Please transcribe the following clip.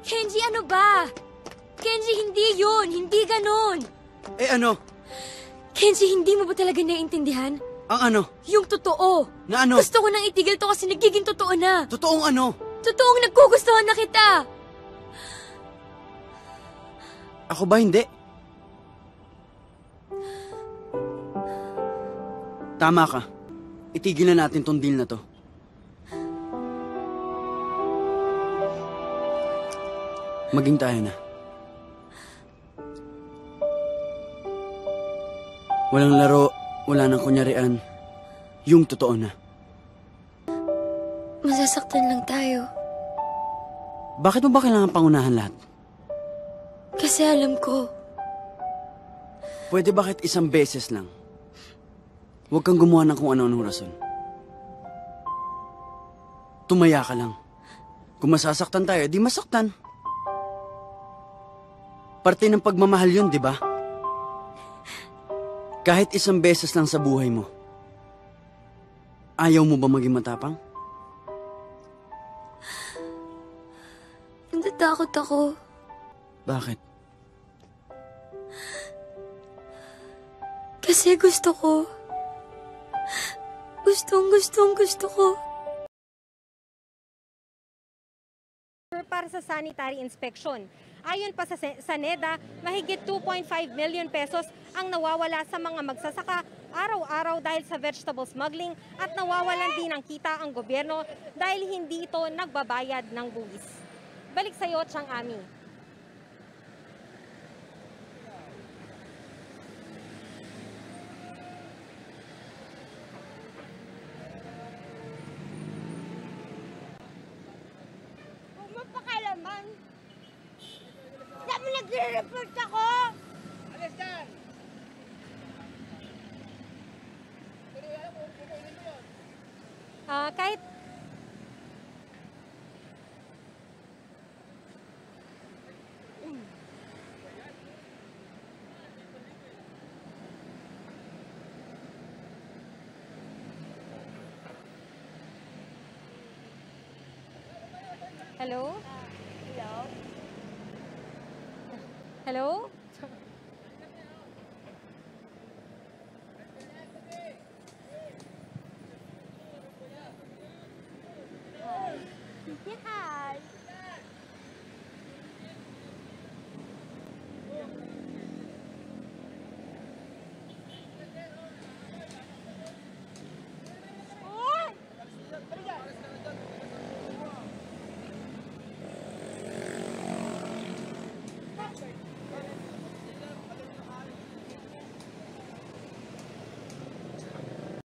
Kenji, ano ba? Kenji, hindi yun. Hindi ganon. Eh ano? Kenji, hindi mo ba talaga naiintindihan? Ang ano? Yung totoo. Na ano? Gusto ko nang itigil to kasi nagiging totoo na. Totoong ano? Totoong nagkugustuhan na kita. Ako ba hindi? Tama ka. Itigil na natin tong deal na to. Maging tayo na. Walang laro, wala nang kunyarian. Yung totoo na. Masasaktan lang tayo. Bakit mo ba kailangan pangunahan lahat? Kasi alam ko. Pwede bakit isang beses lang? Huwag kang gumawa ng kung ano-anong rason. Tumaya ka lang. Kung masasaktan tayo, di masaktan. Parte ng pagmamahal yun, di ba? Kahit isang beses lang sa buhay mo. Ayaw mo ba maging matapang? Natatakot ako. Bakit? Kasi gusto ko. Gusto ko. Para sa sanitary inspection. Ayon pa sa NEDA, mahigit 2.5 million pesos ang nawawala sa mga magsasaka araw-araw dahil sa vegetable smuggling at nawawalan din ng kita ang gobyerno dahil hindi ito nagbabayad ng buwis. Balik sa iyo, Chang Ami. Mapakalaman. Sabi nagre-report ako. Alis dyan. Kahit Hello? Hello? Hello?